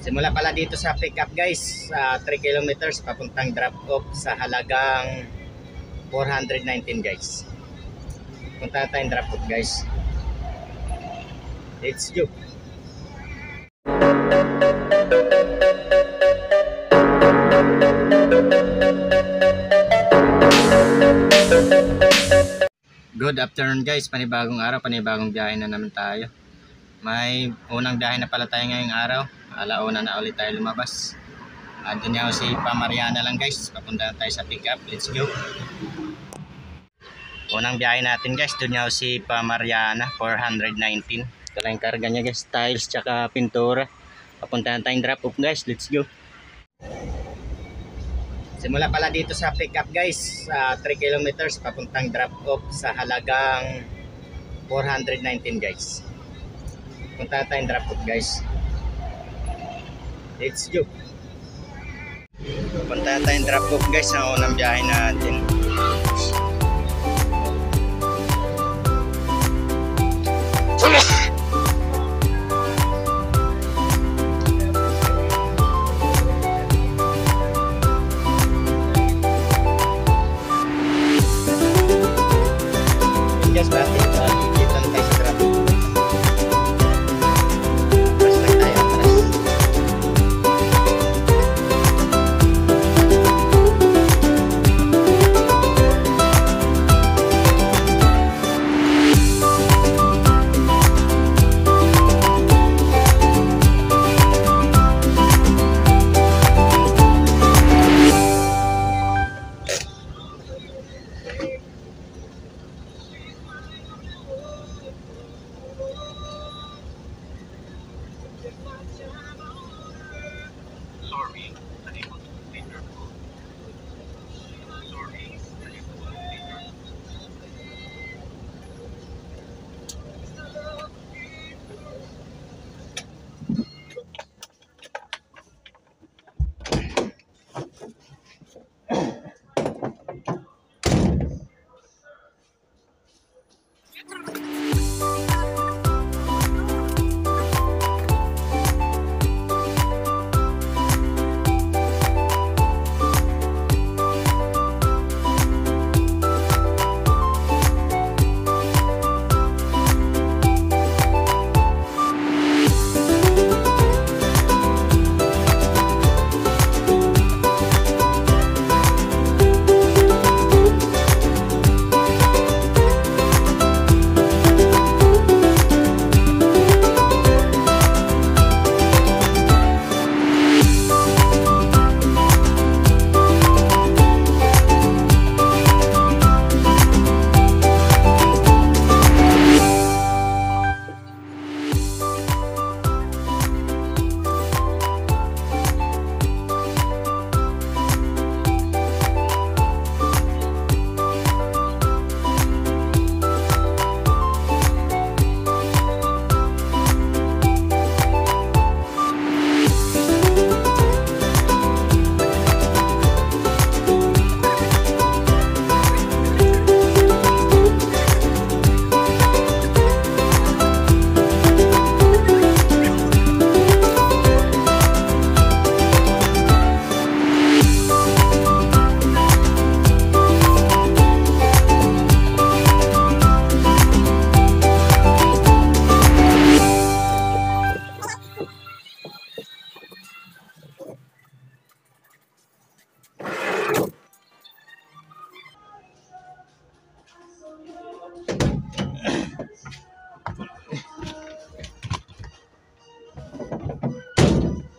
Simula pala dito sa pickup guys, 3 kilometers papuntang drop off sa halagang 419 guys. Punta tayong drop off guys. Let's go. Good afternoon guys, panibagong araw, panibagong biyahe na naman tayo. May unang biyahe na pala tayo ngayong araw. Alauna na ulit tayo lumabas. Doon niya si Pamariana lang guys, papunta tayo sa pickup. Let's go. Unang biyahe natin guys, doon niya si Pamariana, 419. Ito lang yung karga niya guys, tiles tsaka pintura. Papunta tayong drop off guys, let's go. Simula pala dito sa pickup guys, 3 kilometers papuntang drop off sa halagang 419 guys. Punta tayong drop off guys. Let's go. Punta tayong drop off guys sa unang biyahe natin. Guys, bakit dito na tayo sa drop off. Atras lang tayo, atras.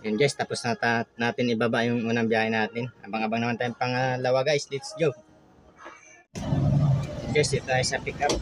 Yun guys, tapos natin ibaba yung unang biyahe natin. Abang-abang naman tayong pangalawa guys, let's go. Guys, dito tayo sa pick up.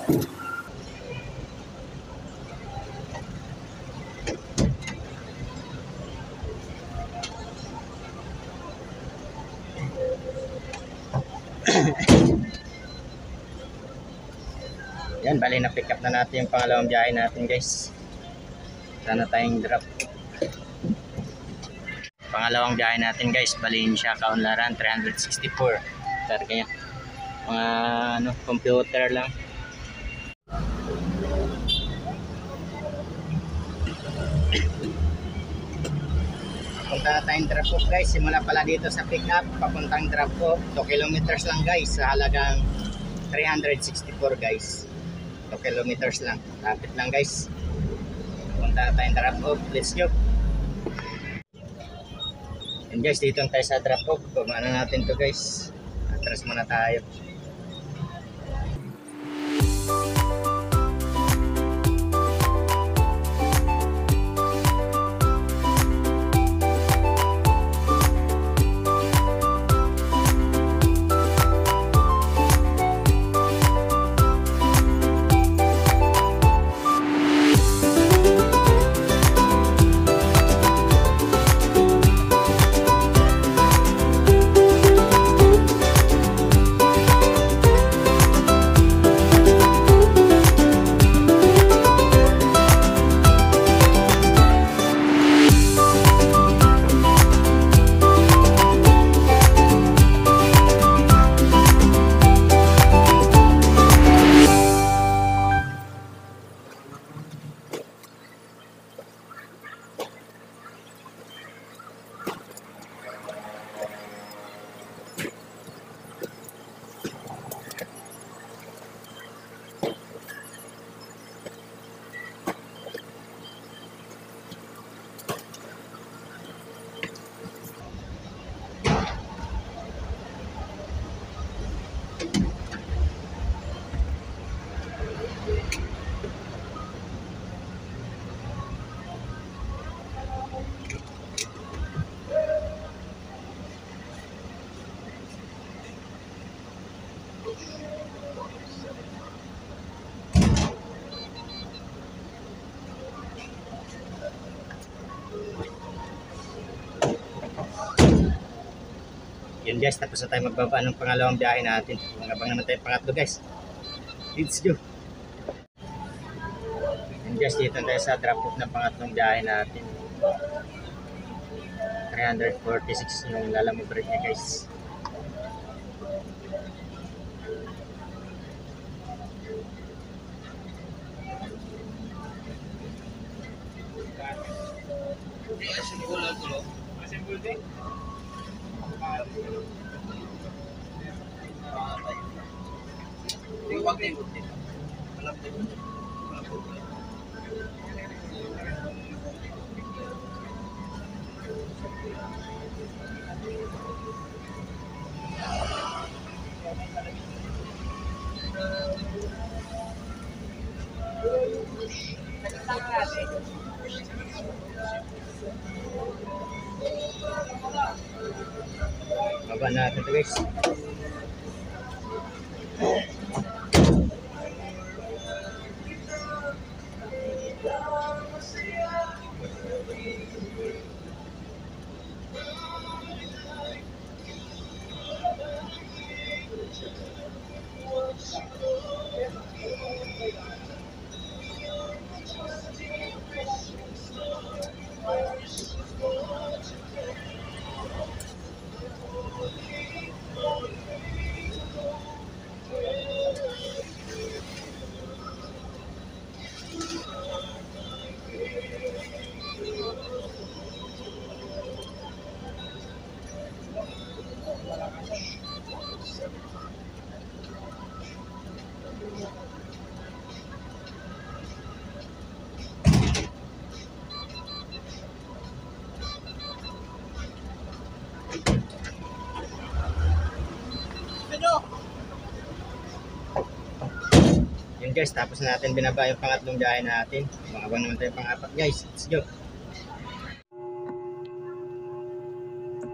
Yan, bali na pick up na natin yung pangalawang biyahe natin guys. Sana tayong drop. Pangalawang biyahe natin guys, Valencia, Kaunlaran, 364. Targa yan. Mga ano, computer lang. Punta na tayong drop off guys. Simula pala dito sa pick up, papuntang drop off. 2 kilometers lang guys, sa halagang 364 guys. 2 kilometers lang. Lapit lang guys. Punta na tayong drop off. Let's go. And guys, dito tayo sa drop off. Pumana natin to guys. Atras muna tayo. Yun guys, tapos na tayo magbaba ng pangalawang biyahe natin. Magabang naman tayo pangatlo guys. Let's go. Yun guys, dito tayo sa drop off ng pangatlong biyahe natin. 346 yung lalamog rate niya guys. Baba natin ito guys. Yun guys, tapos na natin binaba yung pangatlong biyahe natin. Mabang naman tayo pang-apat guys. Let's go.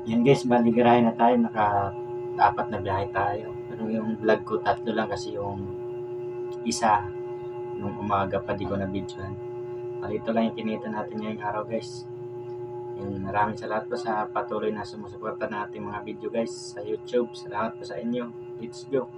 Yun guys, baligarahin na tayo. Naka-apat na biyahe tayo. Pero yung vlog ko tatlo lang kasi yung isa nung umaga pa di ko na videohan. Ito lang yung kinita natin ngayong araw guys. Yung maraming salamat po sa patuloy na sumusuporta ng ating mga video guys sa YouTube. Salamat po sa inyo. Let's go.